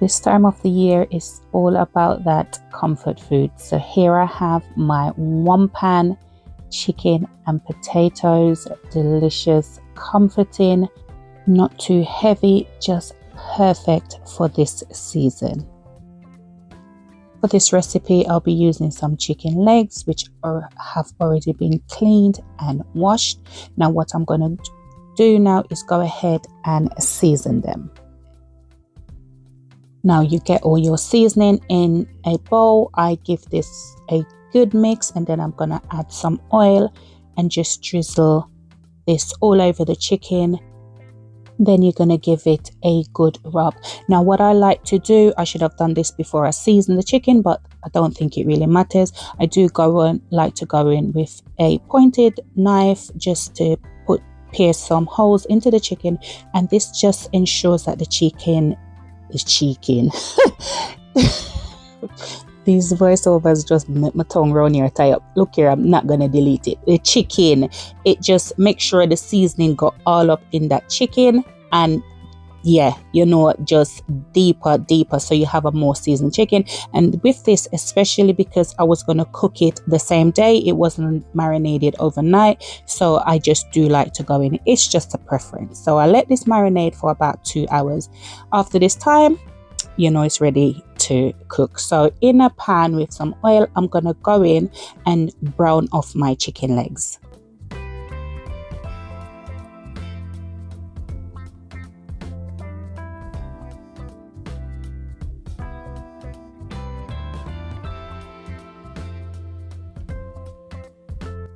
This time of the year is all about that comfort food. So here I have my 1-pan chicken and potatoes. Delicious, comforting, not too heavy, just perfect for this season. For this recipe, I'll be using some chicken legs, which have already been cleaned and washed. Now what I'm going to do now is go ahead and season them. Now you get all your seasoning in a bowl. I give this a good mix, and then I'm going to add some oil and just drizzle this all over the chicken. Then you're going to give it a good rub. Now what I like to do, I should have done this before I season the chicken, but I don't think it really matters. I do like to go in with a pointed knife just to pierce some holes into the chicken, and this just ensures that the chicken these voiceovers just make my tongue round here tie up. Look here, I'm not gonna delete it. The chicken, it just makes sure the seasoning got all up in that chicken, and yeah, you know, just deeper so you have a more seasoned chicken. And with this, especially because I was going to cook it the same day, it wasn't marinated overnight, so I just do like to go in. It's just a preference. So I let this marinate for about 2 hours. After this time, you know, it's ready to cook. So in a pan with some oil, I'm going to go in and brown off my chicken legs.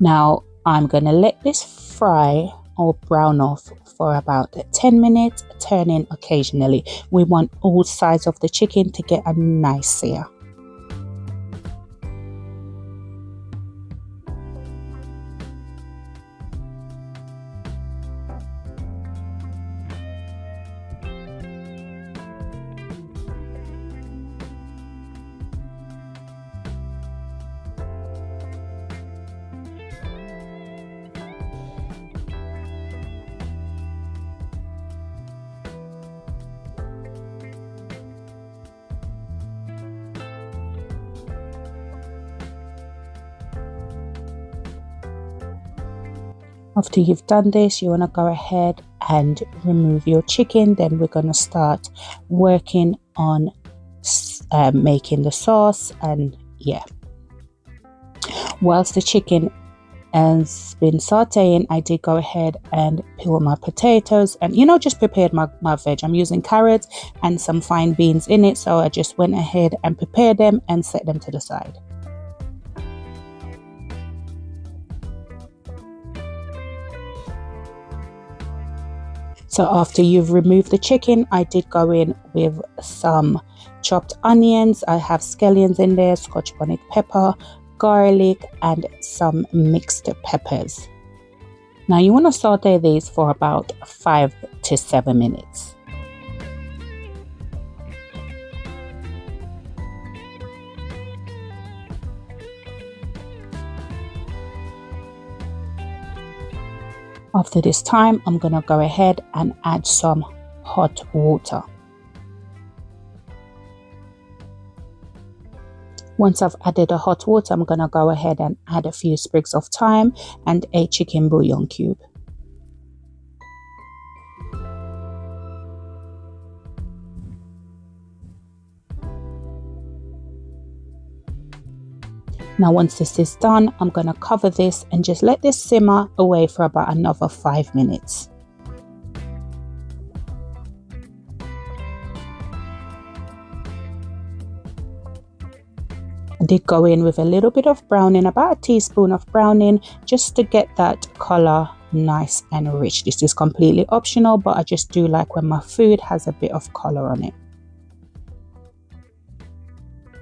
Now I'm going to let this fry or brown off for about 10 minutes, turning occasionally. We want all sides of the chicken to get a nice sear. After you've done this, you want to go ahead and remove your chicken. Then we're going to start working on making the sauce. And yeah, whilst the chicken has been sauteing, I did go ahead and peel my potatoes and, you know, just prepared my veg. I'm using carrots and some fine beans in it, so I just went ahead and prepared them and set them to the side. So after you've removed the chicken, I did go in with some chopped onions. I have scallions in there, scotch bonnet pepper, garlic, and some mixed peppers. Now you want to saute these for about 5 to 7 minutes. After this time, I'm going to go ahead and add some hot water. Once I've added the hot water, I'm going to go ahead and add a few sprigs of thyme and a chicken bouillon cube. Now once this is done, I'm going to cover this and just let this simmer away for about another 5 minutes. I did go in with a little bit of browning, about a teaspoon of browning, just to get that color nice and rich. This is completely optional, but I just do like when my food has a bit of color on it.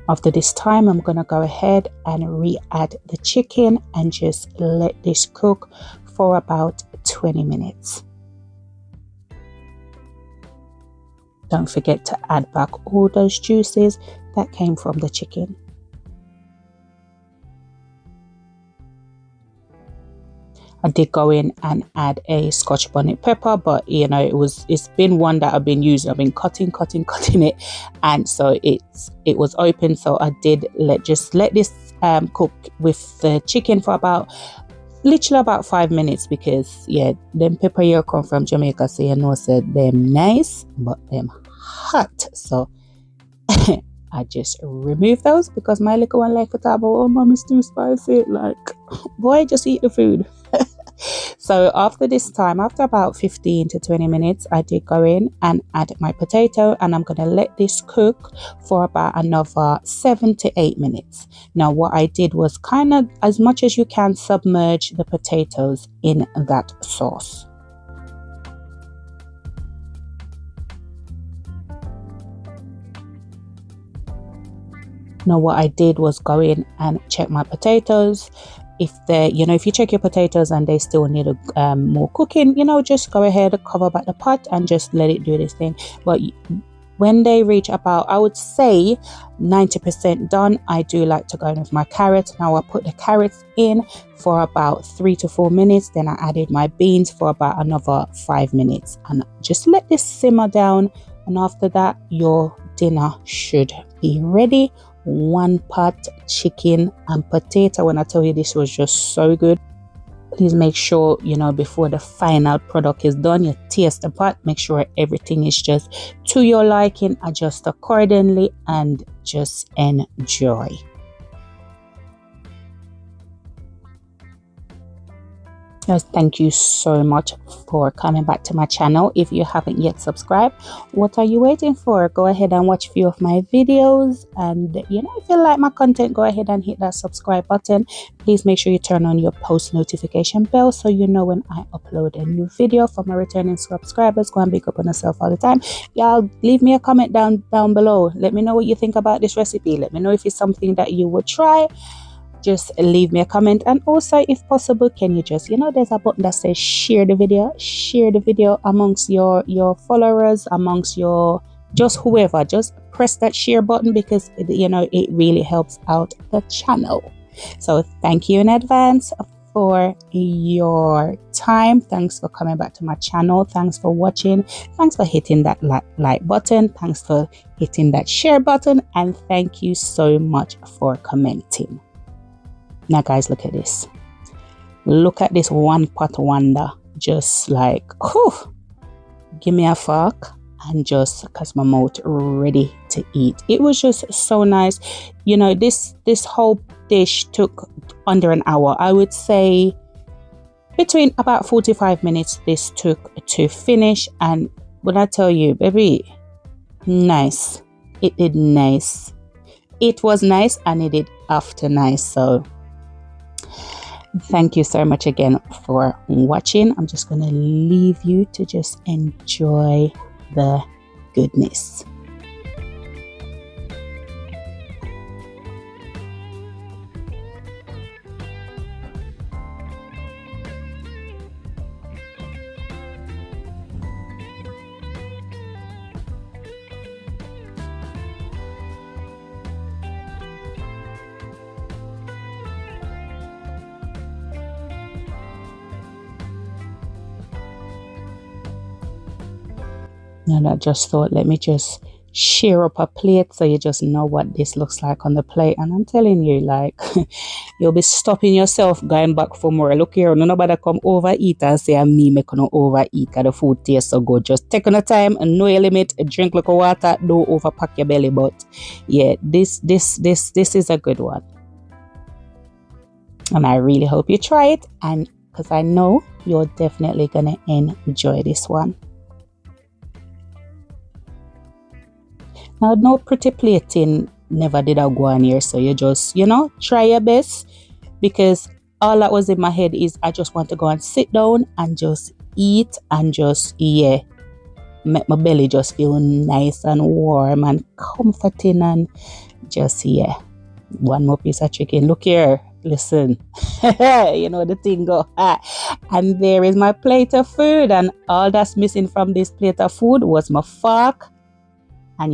After this time, I'm going to go ahead and re-add the chicken and just let this cook for about 20 minutes. Don't forget to add back all those juices that came from the chicken. I did go in and add a Scotch bonnet pepper, but it's been one that I've been using. I've been cutting it, and so it was open. So I did let this cook with the chicken for literally about 5 minutes, because them pepper here come from Jamaica, so said them nice, but them hot. So I just remove those, because my little one like to talk about, oh, mom, it's too spicy. Like, boy, just eat the food. So after this time, after about 15 to 20 minutes, I did go in and add my potato, and I'm going to let this cook for about another 7 to 8 minutes. Now, what I did was kind of, as much as you can, submerge the potatoes in that sauce. Now, what I did was go in and check my potatoes. If you check your potatoes and they still need more cooking, just go ahead, cover back the pot and just let it do this thing. But when they reach about, I would say 90% done, I do like to go in with my carrots. Now I put the carrots in for about 3 to 4 minutes. Then I added my beans for about another 5 minutes, and just let this simmer down. And after that, your dinner should be ready. One pot chicken and potato. When I tell you, this was just so good. Please make sure, before the final product is done, you taste the pot, make sure everything is just to your liking, adjust accordingly, and just enjoy. Guys, thank you so much for coming back to my channel. If you haven't yet subscribed, what are you waiting for? Go ahead and watch a few of my videos, and if you like my content, go ahead and hit that subscribe button. Please make sure you turn on your post notification bell so you know when I upload a new video. For my returning subscribers, go and big up on yourself all the time. Y'all, leave me a comment down below. Let me know what you think about this recipe. Let me know if it's something that you would try. Just leave me a comment, and also, if possible, can you just there's a button that says share the video amongst your followers, amongst your just whoever. Just press that share button, because it really helps out the channel. So thank you in advance for your time. Thanks for coming back to my channel. Thanks for watching. Thanks for hitting that like button. Thanks for hitting that share button, and thank you so much for commenting. Now guys, look at this. Look at this one pot wonder. Just like, give me a fork, and just cause my mouth ready to eat. It was just so nice. This whole dish took under an hour. I would say between about 45 minutes this took to finish. And when I tell you, baby, nice. It did nice. It was nice, and it did after nice. So thank you so much again for watching. I'm just going to leave you to just enjoy the goodness. And I just thought, let me just share up a plate so you just know what this looks like on the plate. And I'm telling you, like, you'll be stopping yourself going back for more. Look here, nobody come overeat and say, I'm me making no overeat, because the food tastes so good. Just take on the time and know your limit, drink like water, don't overpack your belly. But yeah, this is a good one. And I really hope you try it, and because I know you're definitely gonna enjoy this one. Now, no pretty plating never did I go on here, so you just, try your best, because all that was in my head is I just want to go and sit down and just eat, and just, make my belly just feel nice and warm and comforting, and just, one more piece of chicken. Look here, listen, the thing go, and there is my plate of food, and all that's missing from this plate of food was my fork. And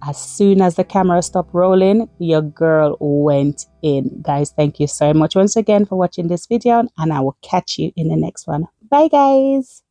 as soon as the camera stopped rolling, your girl went in. Guys, thank you so much once again for watching this video, and I will catch you in the next one. Bye guys.